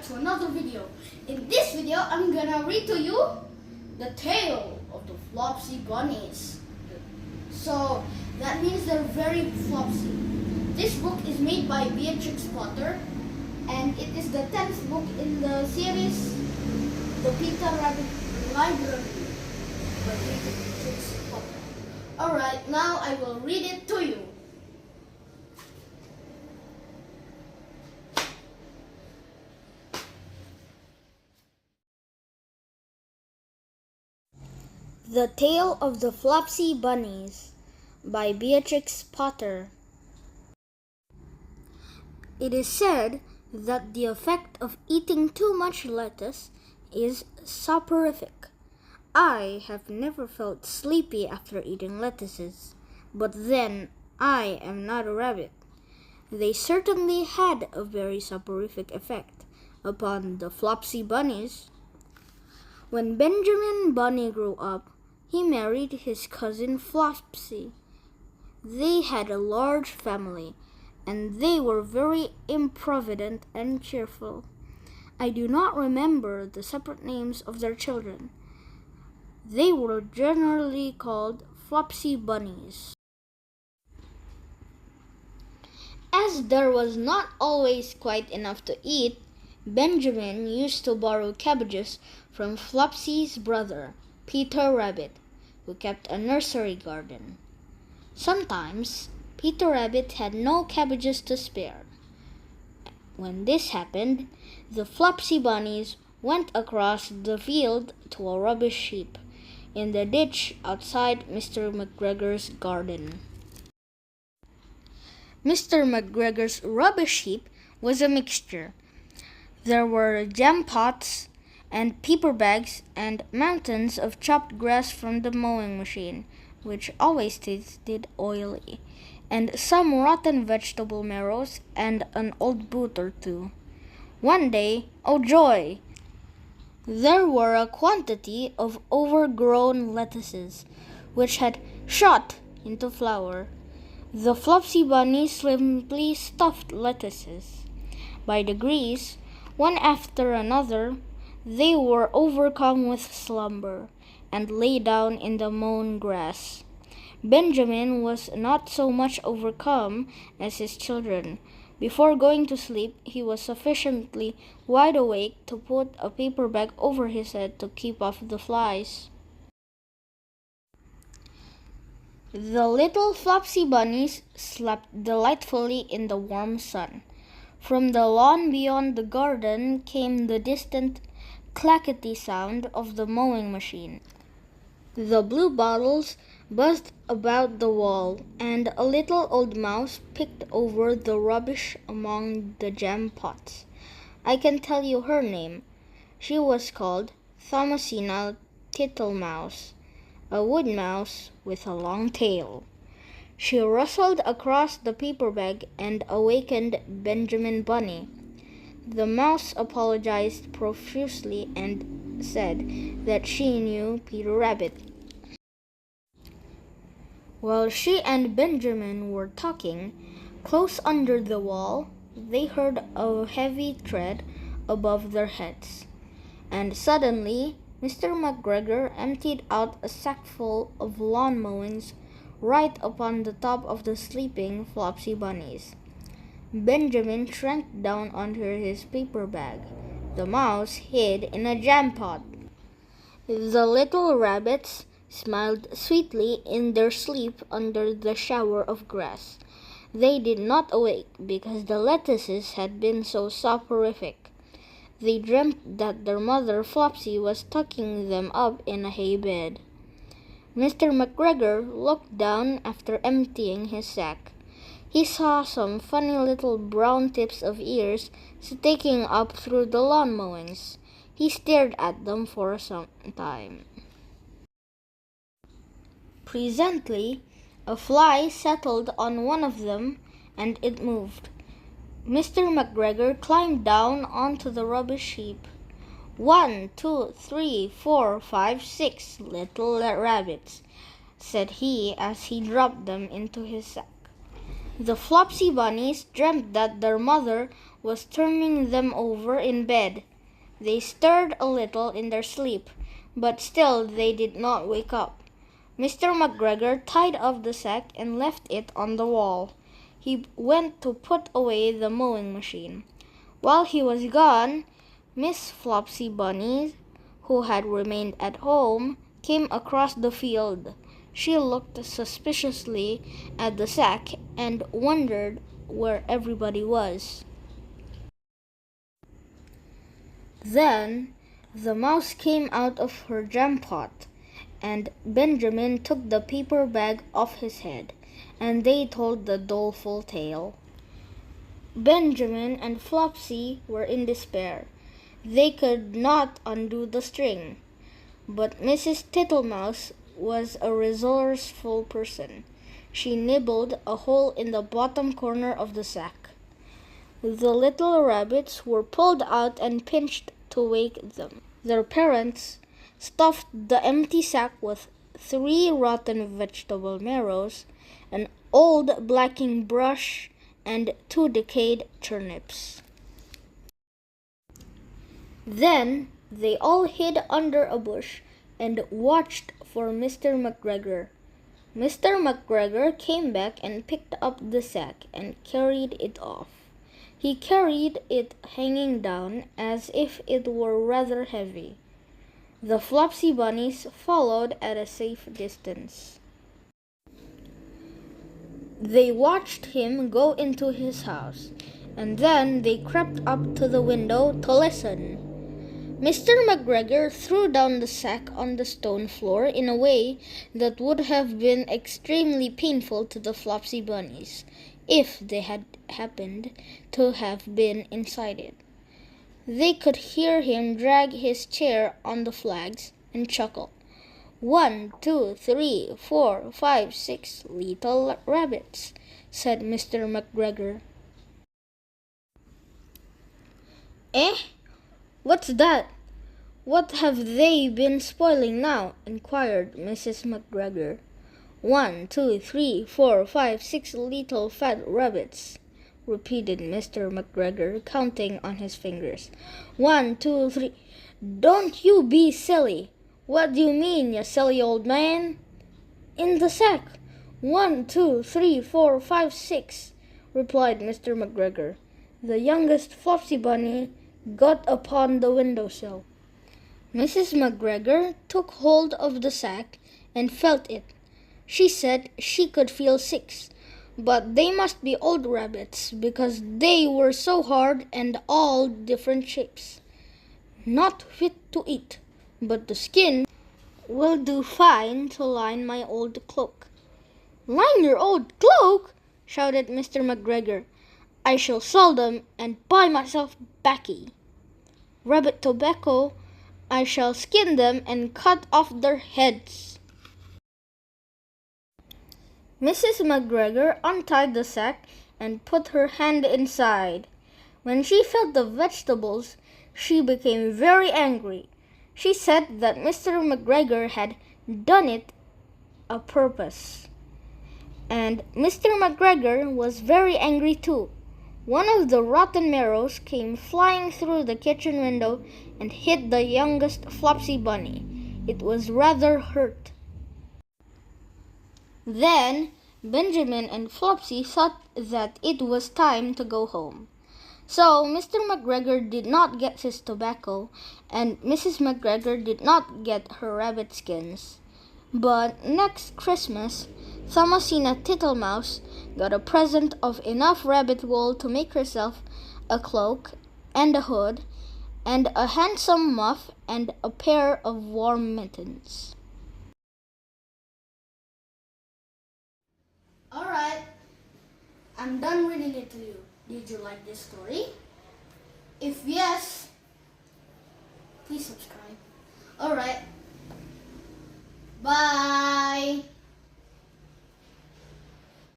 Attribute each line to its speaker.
Speaker 1: to another video. In this video, I'm gonna read to you the tale of the Flopsy Bunnies. So that means they're very flopsy. This book is made by Beatrix Potter, and it is the 10th book in the series, The Peter Rabbit Library by Beatrix Potter. Alright, now I will read it to you. The Tale of the Flopsy Bunnies by Beatrix Potter. It is said that the effect of eating too much lettuce is soporific. I have never felt sleepy after eating lettuces, but then I am not a rabbit. They certainly had a very soporific effect upon the Flopsy Bunnies. When Benjamin Bunny grew up, he married his cousin Flopsy. They had a large family, and they were very improvident and cheerful. I do not remember the separate names of their children. They were generally called Flopsy Bunnies. As there was not always quite enough to eat, Benjamin used to borrow cabbages from Flopsy's brother, Peter Rabbit, who kept a nursery garden. Sometimes, Peter Rabbit had no cabbages to spare. When this happened, the Flopsy Bunnies went across the field to a rubbish heap in the ditch outside Mr. McGregor's garden. Mr. McGregor's rubbish heap was a mixture. There were jam pots and paper bags and mountains of chopped grass from the mowing machine, which always tasted oily, and some rotten vegetable marrows and an old boot or two. One day, oh joy! There were a quantity of overgrown lettuces, which had shot into flower. The Flopsy Bunnies simply stuffed lettuces. By degrees, one after another, they were overcome with slumber, and lay down in the mown grass. Benjamin was not so much overcome as his children. Before going to sleep, he was sufficiently wide awake to put a paper bag over his head to keep off the flies. The little Flopsy Bunnies slept delightfully in the warm sun. From the lawn beyond the garden came the distant clackety sound of the mowing machine. The blue bottles buzzed about the wall, and a little old mouse picked over the rubbish among the jam pots. I can tell you her name. She was called Laisina Tittlemaus, a wood mouse with a long tail. She rustled across the paper bag and awakened Benjamin Bunny. The mouse apologized profusely and said that she knew Peter Rabbit. While she and Benjamin were talking, close under the wall, they heard a heavy tread above their heads. And suddenly, Mr. McGregor emptied out a sackful of lawn mowings right upon the top of the sleeping Flopsy Bunnies. Benjamin shrank down under his paper bag. The mouse hid in a jam pot. The little rabbits smiled sweetly in their sleep under the shower of grass. They did not awake because the lettuces had been so soporific. They dreamt that their mother Flopsy was tucking them up in a hay bed. Mr. McGregor looked down after emptying his sack. He saw some funny little brown tips of ears sticking up through the lawn mowings. He stared at them for some time. Presently, a fly settled on one of them, and it moved. Mr. McGregor climbed down onto the rubbish heap. 1, 2, 3, 4, 5, 6 little rabbits, said he as he dropped them into his sack. The Flopsy Bunnies dreamt that their mother was turning them over in bed. They stirred a little in their sleep, but still they did not wake up. Mr. McGregor tied up the sack and left it on the wall. He went to put away the mowing machine. While he was gone, Miss Flopsy Bunnies, who had remained at home, came across the field. She looked suspiciously at the sack and wondered where everybody was. Then the mouse came out of her jam pot, and Benjamin took the paper bag off his head, and they told the doleful tale. Benjamin and Flopsy were in despair. They could not undo the string. But Mrs. Tittlemouse was a resourceful person. She nibbled a hole in the bottom corner of the sack. The little rabbits were pulled out and pinched to wake them. Their parents stuffed the empty sack with 3 rotten vegetable marrows, an old blacking brush, and 2 decayed turnips. Then they all hid under a bush and watched for Mr. McGregor. Mr. McGregor came back and picked up the sack and carried it off. He carried it hanging down as if it were rather heavy. The Flopsy Bunnies followed at a safe distance. They watched him go into his house, and then they crept up to the window to listen. Mr. McGregor threw down the sack on the stone floor in a way that would have been extremely painful to the Flopsy Bunnies, if they had happened to have been inside it. They could hear him drag his chair on the flags and chuckle. 1, 2, 3, 4, 5, 6 little rabbits, said Mr. McGregor. Eh? What's that? What have they been spoiling now? Inquired Mrs. McGregor. 1, 2, 3, 4, 5, 6 little fat rabbits, repeated Mr. McGregor, counting on his fingers. 1, 2, 3. Don't you be silly. What do you mean, you silly old man? In the sack. 1, 2, 3, 4, 5, 6, replied Mr. McGregor. The youngest Flopsy Bunny got upon the windowsill. Mrs. McGregor took hold of the sack and felt it. She said she could feel 6, but they must be old rabbits because they were so hard and all different shapes. Not fit to eat, but the skin will do fine to line my old cloak. Line your old cloak? Shouted Mr. McGregor. I shall sell them and buy myself baccy. Rabbit tobacco, I shall skin them and cut off their heads. Mrs. McGregor untied the sack and put her hand inside. When she felt the vegetables, she became very angry. She said that Mr. McGregor had done it a purpose. And Mr. McGregor was very angry too. One of the rotten marrows came flying through the kitchen window and hit the youngest Flopsy Bunny. It was rather hurt. Then Benjamin and Flopsy thought that it was time to go home. So Mr. McGregor did not get his tobacco, and Mrs. McGregor did not get her rabbit skins. But next Christmas, Thomasina Tittlemouse got a present of enough rabbit wool to make herself a cloak and a hood and a handsome muff and a pair of warm mittens. Alright, I'm done reading it to you. Did you like this story? If yes, please subscribe. Alright, bye.